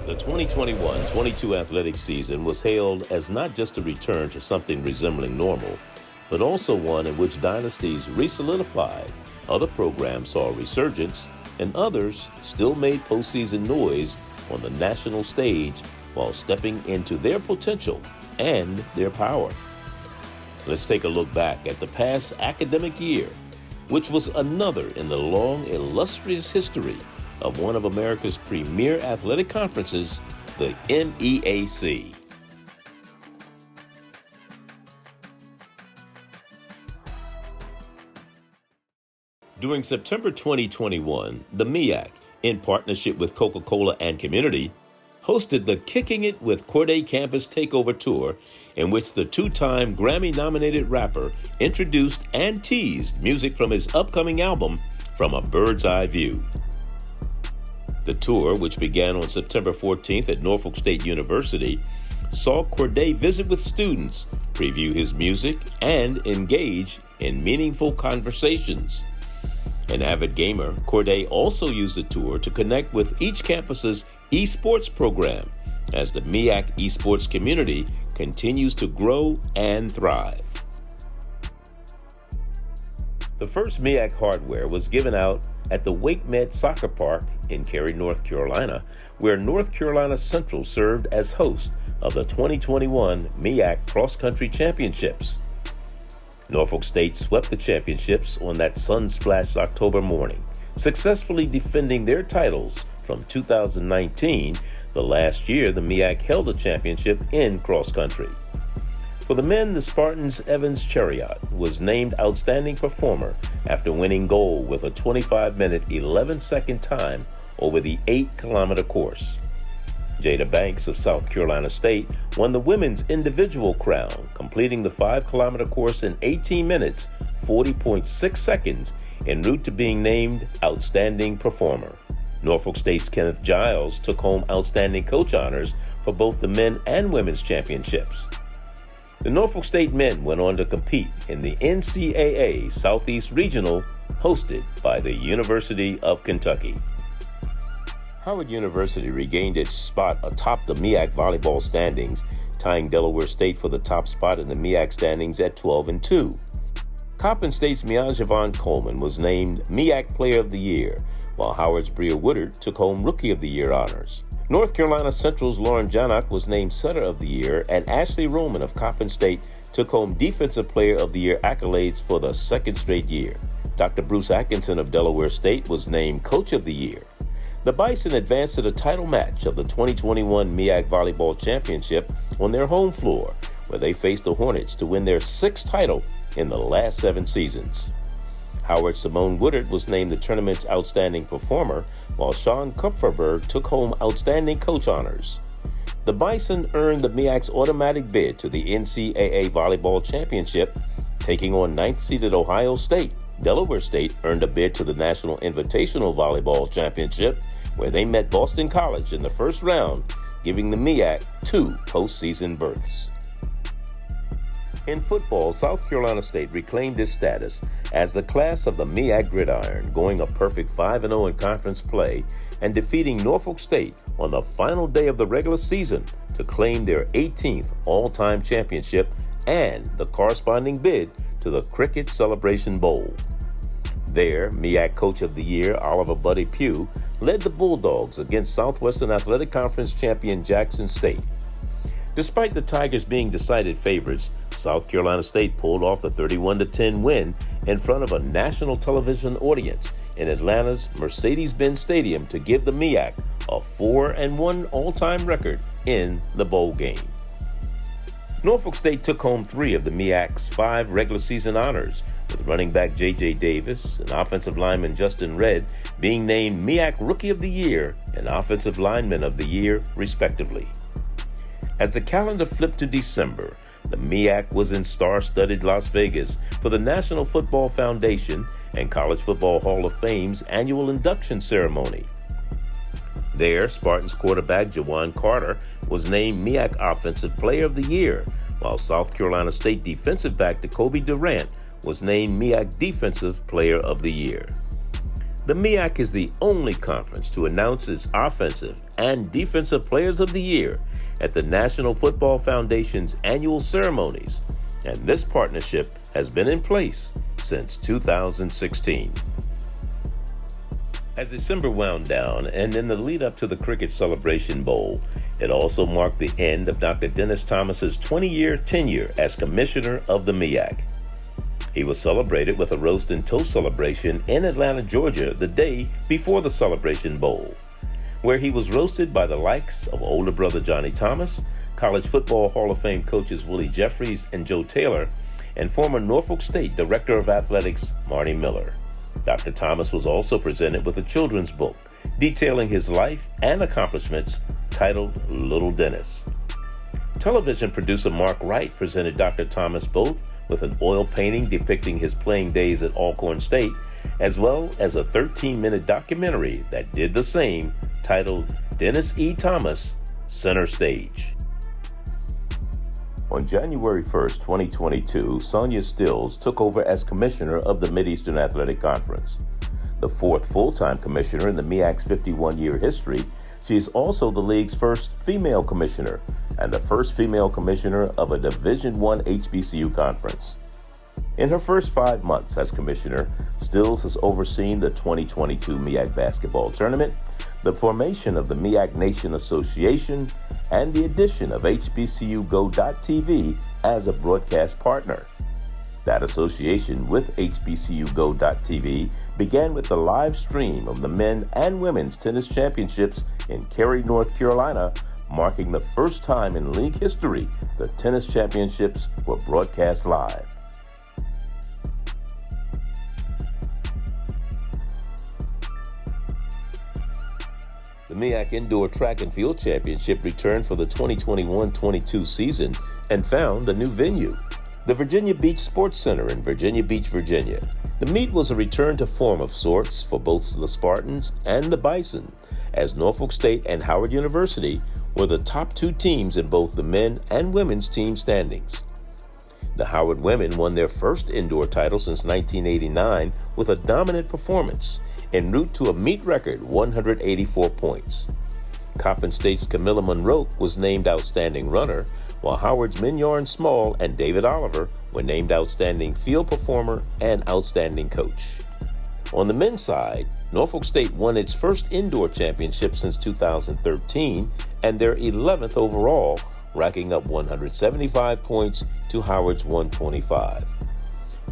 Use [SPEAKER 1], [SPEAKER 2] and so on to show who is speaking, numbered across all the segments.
[SPEAKER 1] The 2021-22 athletic season was hailed as not just a return to something resembling normal, but also one in which dynasties re-solidified, other programs saw a resurgence, and others still made postseason noise on the national stage while stepping into their potential and their power. Let's take a look back at the past academic year, which was another in the long, illustrious history of one of America's premier athletic conferences, the Neac. During September 2021, the Meac, in partnership with Coca-Cola and Community, hosted the Kicking It with Corday Campus Takeover Tour, in which the two-time Grammy-nominated rapper introduced and teased music from his upcoming album, From a Bird's Eye View. The tour, which began on September 14th at Norfolk State University, saw Corday visit with students, preview his music, and engage in meaningful conversations. An avid gamer, Corday also used the tour to connect with each campus's esports program as the Meac esports community continues to grow and thrive. The first Meac hardware was given out at the Wake Med Soccer Park in Cary, North Carolina, where North Carolina Central served as host of the 2021 Meac Cross Country Championships. Norfolk State swept the championships on that sun-splashed October morning, successfully defending their titles from 2019, the last year the Meac held a championship in cross country. For the men, the Spartans' Evans Chariot was named Outstanding Performer after winning gold with a 25-minute, 11-second time over the 8-kilometer course. Jada Banks of South Carolina State won the women's individual crown, completing the 5-kilometer course in 18 minutes, 40.6 seconds, en route to being named Outstanding Performer. Norfolk State's Kenneth Giles took home Outstanding Coach honors for both the men and women's championships. The Norfolk State men went on to compete in the Ncaa Southeast Regional, hosted by the University of Kentucky. Howard University regained its spot atop the Meac volleyball standings, tying Delaware State for the top spot in the Meac standings at 12-2. Coppin State's Meac Coleman was named Meac Player of the Year, while Howard's Bria Woodard took home Rookie of the Year honors. North Carolina Central's Lauren Janak was named Setter of the Year, and Ashley Roman of Coppin State took home Defensive Player of the Year accolades for the second straight year. Dr. Bruce Atkinson of Delaware State was named Coach of the Year. The Bison advanced to the title match of the 2021 Meac Volleyball Championship on their home floor, where they faced the Hornets to win their 6th title in the last 7 seasons. Howard Simone Woodard was named the tournament's Outstanding Performer, while Sean Kupferberg took home Outstanding Coach honors. The Bison earned the Meac's automatic bid to the NCAA Volleyball Championship, taking on 9th-seeded Ohio State. Delaware State earned a bid to the National Invitational Volleyball Championship, where they met Boston College in the first round, giving the Meac 2 postseason berths. In football, South Carolina State reclaimed its status as the class of the Meac Gridiron, going a perfect 5-0 in conference play and defeating Norfolk State on the final day of the regular season to claim their 18th all-time championship and the corresponding bid to the Cricket Celebration Bowl. There, Meac Coach of the Year Oliver Buddy Pugh led the Bulldogs against Southwestern Athletic Conference champion Jackson State. Despite the Tigers being decided favorites, South Carolina State pulled off the 31-10 win in front of a national television audience in Atlanta's Mercedes-Benz Stadium to give the Meac a 4-1 all-time record in the bowl game. Norfolk State took home 3 of the Meac's 5 regular season honors, with running back J.J. Davis and offensive lineman Justin Redd being named Meac Rookie of the Year and Offensive Lineman of the Year, respectively. As the calendar flipped to December, the Meac was in star-studded Las Vegas for the National Football Foundation and College Football Hall of Fame's annual induction ceremony. There, Spartans quarterback Jawan Carter was named Meac Offensive Player of the Year, while South Carolina State defensive back Jacoby Durant was named Meac Defensive Player of the Year. The Meac is the only conference to announce its offensive and defensive players of the year at the National Football Foundation's annual ceremonies, and this partnership has been in place since 2016. As December wound down and in the lead up to the Cricket Celebration Bowl, it also marked the end of Dr. Dennis Thomas's 20-year tenure as commissioner of the Meac. He was celebrated with a roast and toast celebration in Atlanta, Georgia, the day before the Celebration Bowl, where he was roasted by the likes of older brother Johnny Thomas, College Football Hall of Fame coaches Willie Jeffries and Joe Taylor, and former Norfolk State Director of Athletics Marty Miller. Dr. Thomas was also presented with a children's book detailing his life and accomplishments titled Little Dennis. Television producer Mark Wright presented Dr. Thomas both with an oil painting depicting his playing days at Alcorn State, as well as a 13-minute documentary that did the same, titled Dennis E. Thomas, Center Stage. On January 1st, 2022, Sonia Stills took over as commissioner of the Mideastern Athletic Conference. The fourth full-time commissioner in the Meac's 51-year history, she is also the league's first female commissioner and the first female commissioner of a Division I HBCU conference. In her first 5 months as commissioner, Stills has overseen the 2022 Meac basketball tournament, the formation of the Meac Nation Association, and the addition of HBCUGO.TV as a broadcast partner. That association with HBCUGO.TV began with the live stream of the men and women's tennis championships in Cary, North Carolina, marking the first time in league history the tennis championships were broadcast live. The Meac Indoor Track and Field Championship returned for the 2021-22 season and found a new venue, the Virginia Beach Sports Center in Virginia Beach, Virginia. The meet was a return to form of sorts for both the Spartans and the Bison, as Norfolk State and Howard University were the top two teams in both the men and women's team standings. The Howard women won their first indoor title since 1989 with a dominant performance, en route to a meet record 184 points. Coppin State's Camilla Monroe was named Outstanding Runner, while Howard's Mignon Small and David Oliver were named Outstanding Field Performer and Outstanding Coach. On the men's side, Norfolk State won its first indoor championship since 2013 and their 11th overall, racking up 175 points to Howard's 125.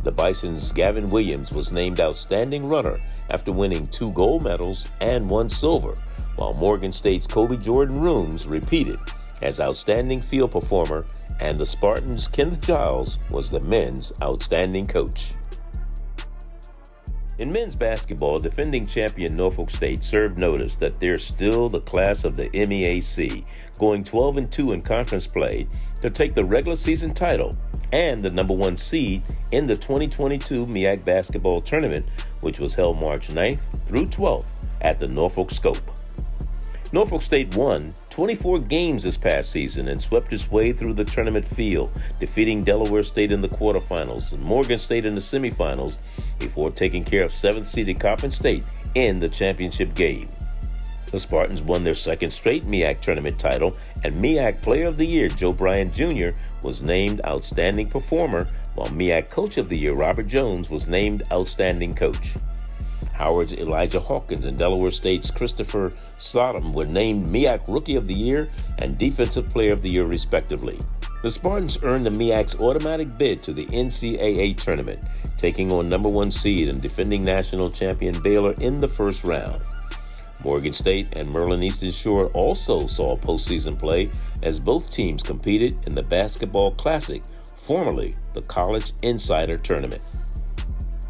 [SPEAKER 1] The Bison's Gavin Williams was named Outstanding Runner after winning 2 gold medals and 1 silver, while Morgan State's Kobe Jordan Rooms repeated as Outstanding Field Performer, and the Spartans' Kenneth Giles was the men's Outstanding Coach. In men's basketball, defending champion Norfolk State served notice that they're still the class of the Meac, going 12-2 in conference play to take the regular season title and the number 1 seed in the 2022 Meac basketball tournament, which was held March 9th through 12th at the Norfolk Scope. Norfolk State won 24 games this past season and swept its way through the tournament field, defeating Delaware State in the quarterfinals and Morgan State in the semifinals before taking care of 7th-seeded Coppin State in the championship game. The Spartans won their second straight Meac tournament title, and Meac Player of the Year Joe Bryant Jr. was named Outstanding Performer, while Meac Coach of the Year Robert Jones was named Outstanding Coach. Howard's Elijah Hawkins and Delaware State's Christopher Sodom were named Meac Rookie of the Year and Defensive Player of the Year, respectively. The Spartans earned the Meac's automatic bid to the Ncaa tournament, taking on number 1 seed and defending national champion Baylor in the first round. Morgan State and Merlin Eastern Shore also saw postseason play as both teams competed in the Basketball Classic, formerly the College Insider Tournament.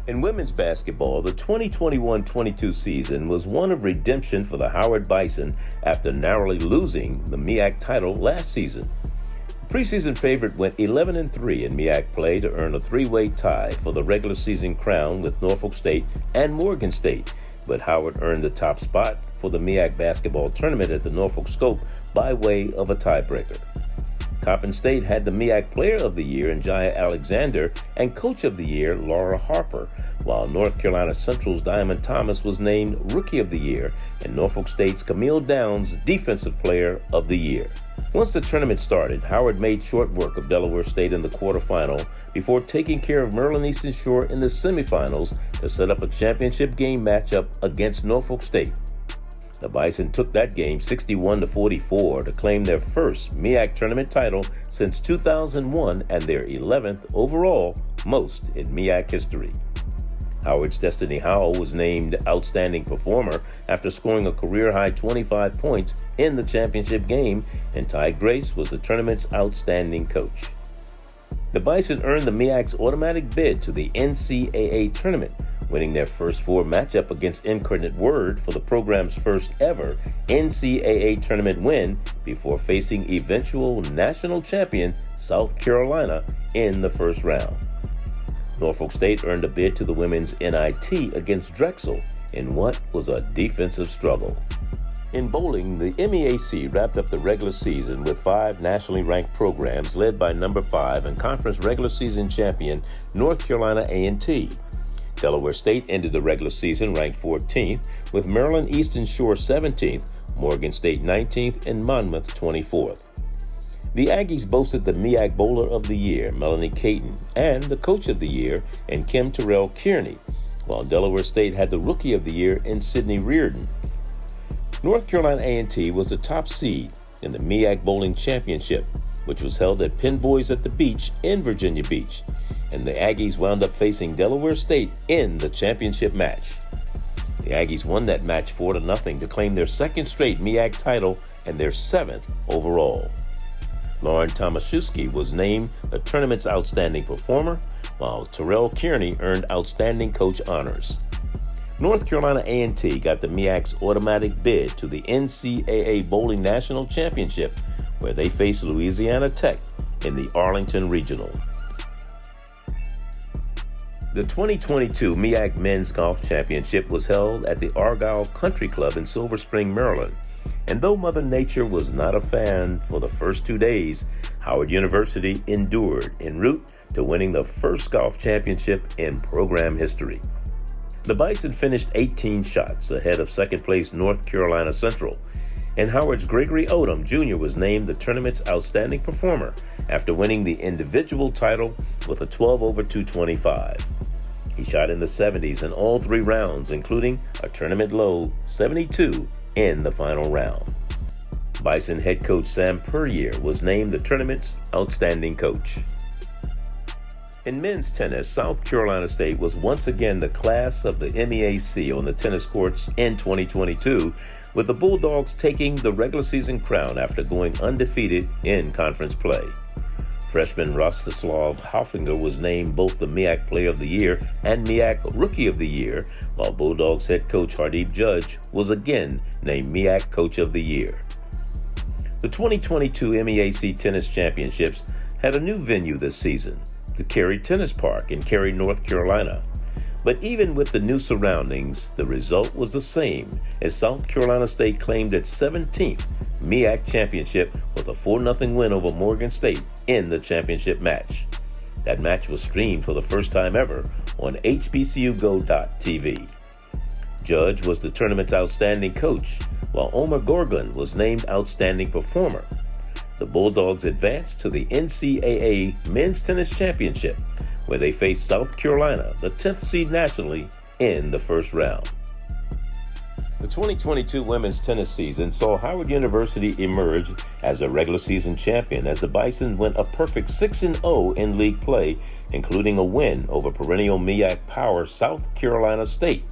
[SPEAKER 1] In women's basketball, the 2021-22 season was one of redemption for the Howard Bison after narrowly losing the Meac title last season. The preseason favorite went 11-3 in Meac play to earn a 3-way tie for the regular season crown with Norfolk State and Morgan State, but Howard earned the top spot for the Meac basketball tournament at the Norfolk Scope by way of a tiebreaker. Coppin State had the Meac Player of the Year in Jaya Alexander and Coach of the Year Laura Harper, while North Carolina Central's Diamond Thomas was named Rookie of the Year and Norfolk State's Camille Downs Defensive Player of the Year. Once the tournament started, Howard made short work of Delaware State in the quarterfinal before taking care of Maryland Eastern Shore in the semifinals to set up a championship game matchup against Norfolk State. The Bison took that game 61-44 to claim their first Meac tournament title since 2001 and their 11th overall, most in Meac history. Howard's Destiny Howell was named Outstanding Performer after scoring a career-high 25 points in the championship game, and Ty Grace was the tournament's Outstanding Coach. The Bison earned the Meac's automatic bid to the NCAA tournament, winning their first four matchup against Incarnate Word for the program's first ever NCAA tournament win before facing eventual national champion South Carolina in the first round. Norfolk State earned a bid to the women's NIT against Drexel in what was a defensive struggle. In bowling, the MEAC wrapped up the regular season with 5 nationally ranked programs led by number 5 and conference regular season champion North Carolina A&T. Delaware State ended the regular season ranked 14th, with Maryland Eastern Shore 17th, Morgan State 19th, and Monmouth 24th. The Aggies boasted the Meac Bowler of the Year, Melanie Caton, and the Coach of the Year in Kim Terrell Kearney, while Delaware State had the Rookie of the Year in Sydney Reardon. North Carolina A&T was the top seed in the Meac Bowling Championship, which was held at Penn Boys at the Beach in Virginia Beach, and the Aggies wound up facing Delaware State in the championship match. The Aggies won that match 4-0 to claim their second straight Meac title and their 7th overall. Lauren Tomaszewski was named the tournament's Outstanding Performer, while Terrell Kearney earned Outstanding Coach honors. North Carolina A&T got the Meac's automatic bid to the NCAA Bowling National Championship, where they faced Louisiana Tech in the Arlington Regional. The 2022 Meac Men's Golf Championship was held at the Argyle Country Club in Silver Spring, Maryland. And though Mother Nature was not a fan for the first 2 days, Howard University endured en route to winning the first golf championship in program history. The Bison finished 18 shots ahead of second-place North Carolina Central, and Howard's Gregory Odom Jr. was named the tournament's Outstanding Performer after winning the individual title with a 12-over-225. He shot in the 70s in all 3 rounds, including a tournament-low 72 in the final round. Bison head coach Sam Puryear was named the tournament's Outstanding Coach. In men's tennis, South Carolina State was once again the class of the MEAC on the tennis courts in 2022, with the Bulldogs taking the regular season crown after going undefeated in conference play. Freshman Rostislav Hoffinger was named both the Meac Player of the Year and Meac Rookie of the Year, while Bulldogs head coach Hardeep Judge was again named Meac Coach of the Year. The 2022 MEAC Tennis Championships had a new venue this season, the Cary Tennis Park in Cary, North Carolina. But even with the new surroundings, the result was the same, as South Carolina State claimed its 17th Meac Championship with a 4-0 win over Morgan State in the championship match. That match was streamed for the first time ever on HBCUGO.TV. Judge was the tournament's Outstanding Coach, while Omar Gorgon was named Outstanding Performer. The Bulldogs advanced to the NCAA Men's Tennis Championship, where they faced South Carolina, the 10th seed nationally, in the first round. The 2022 women's tennis season saw Howard University emerge as a regular season champion as the Bison went a perfect 6-0 in league play, including a win over perennial Meac power South Carolina State.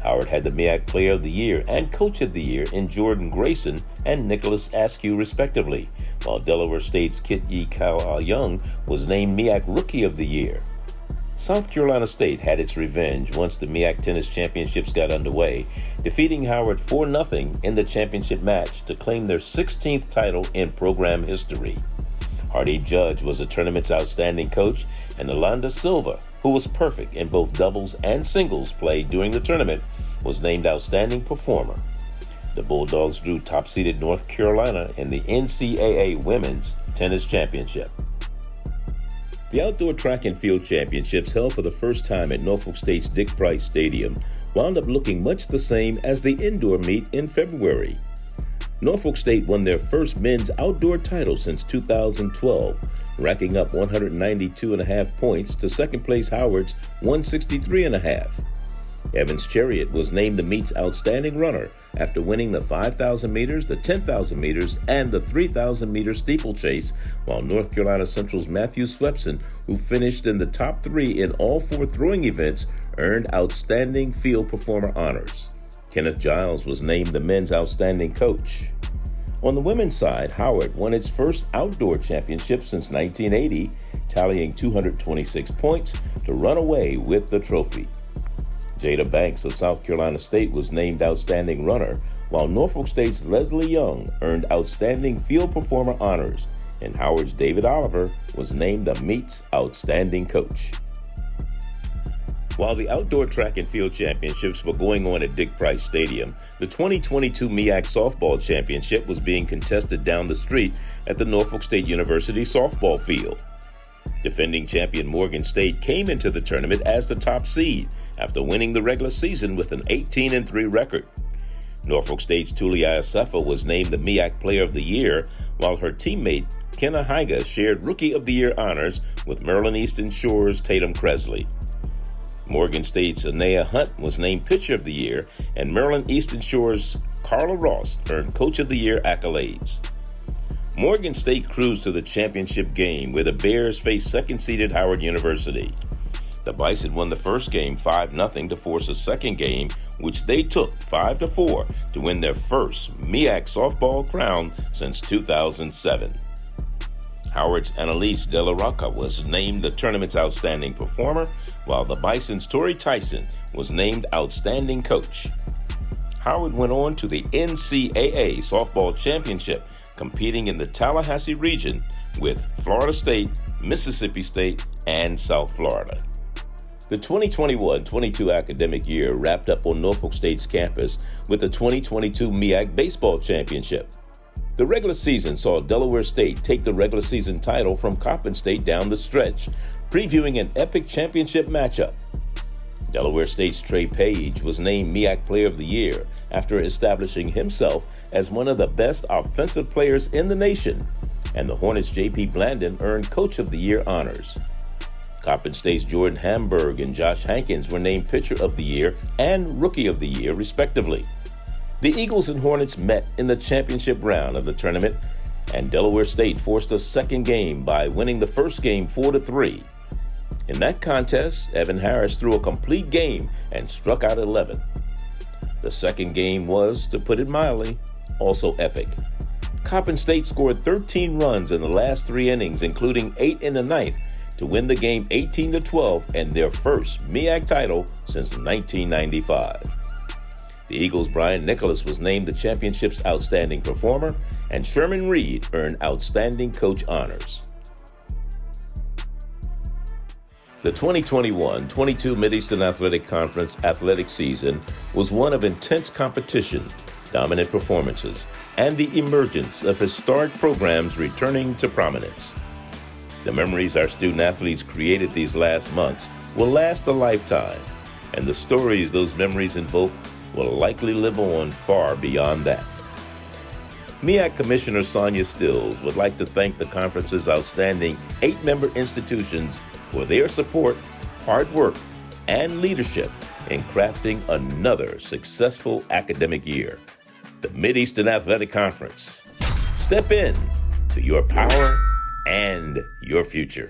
[SPEAKER 1] Howard had the Meac Player of the Year and Coach of the Year in Jordan Grayson and Nicholas Askew, respectively, while Delaware State's Kit Yi Kao Young was named Meac Rookie of the Year. South Carolina State had its revenge once the Meac Tennis Championships got underway, defeating Howard 4-0 in the championship match to claim their 16th title in program history. Hardeep Judge was the tournament's Outstanding Coach, and Alonda Silva, who was perfect in both doubles and singles play during the tournament, was named Outstanding Performer. The Bulldogs drew top-seeded North Carolina in the NCAA Women's Tennis Championship. The Outdoor Track and Field Championships, held for the first time at Norfolk State's Dick Price Stadium, wound up looking much the same as the indoor meet in February. Norfolk State won their first men's outdoor title since 2012, racking up 192.5 points to second place Howard's 163.5. Evans Chariot was named the meet's outstanding runner after winning the 5,000 meters, the 10,000 meters, and the 3,000 meter steeplechase, while North Carolina Central's Matthew Swepson, who finished in the top 3 in all 4 throwing events, earned Outstanding Field Performer honors. Kenneth Giles was named the men's outstanding coach. On the women's side, Howard won its first outdoor championship since 1980, tallying 226 points to run away with the trophy. Jada Banks of South Carolina State was named Outstanding Runner, while Norfolk State's Leslie Young earned Outstanding Field Performer honors, and Howard's David Oliver was named the meet's Outstanding Coach. While the Outdoor Track and Field Championships were going on at Dick Price Stadium, the 2022 Meac Softball Championship was being contested down the street at the Norfolk State University softball field. Defending champion Morgan State came into the tournament as the top seed after winning the regular season with an 18-3 record. Norfolk State's Tulia Asefa was named the Meac Player of the Year, while her teammate Ncaa shared Rookie of the Year honors with Maryland Eastern Shore's Tatum Cresley. Morgan State's Ncaa Hunt was named Pitcher of the Year, and Maryland Eastern Shore's Carla Ross earned Coach of the Year accolades. Morgan State cruised to the championship game, where the Bears faced second-seeded Howard University. The Bison won the first game 5-0 to force a second game, which they took 5-4 to win their first Meac softball crown since 2007. Howard's Annalise De La Rocca was named the tournament's outstanding performer, while the Bison's Tori Tyson was named outstanding coach. Howard went on to the Ncaa softball championship, competing in the Tallahassee region with Florida State, Mississippi State, and South Florida. The 2021-22 academic year wrapped up on Norfolk State's campus with the 2022 Meac Baseball Championship. The regular season saw Delaware State take the regular season title from Coppin State down the stretch, previewing an epic championship matchup. Delaware State's Trey Page was named Meac Player of the Year after establishing himself as one of the best offensive players in the nation, and the Hornets' J.P. Blandon earned Coach of the Year honors. Coppin State's Jordan Hamburg and Josh Hankins were named Pitcher of the Year and Rookie of the Year, respectively. The Eagles and Hornets met in the championship round of the tournament, and Delaware State forced a second game by winning the first game 4-3. In that contest, Evan Harris threw a complete game and struck out 11. The second game was, to put it mildly, also epic. Coppin State scored 13 runs in the last 3 innings, including 8 in the ninth, to win the game 18-12 and their first Meac title since 1995. The Eagles' Brian Nicholas was named the championship's outstanding performer, and Sherman Reed earned outstanding coach honors. The 2021-22 Mideastern Athletic Conference athletic season was one of intense competition, dominant performances, and the emergence of historic programs returning to prominence. The memories our student-athletes created these last months will last a lifetime, and the stories those memories invoke will likely live on far beyond that. Meac Commissioner Sonia Stills would like to thank the conference's outstanding 8-member institutions for their support, hard work, and leadership in crafting another successful academic year. The Mideastern Athletic Conference. Step in to your power and your future.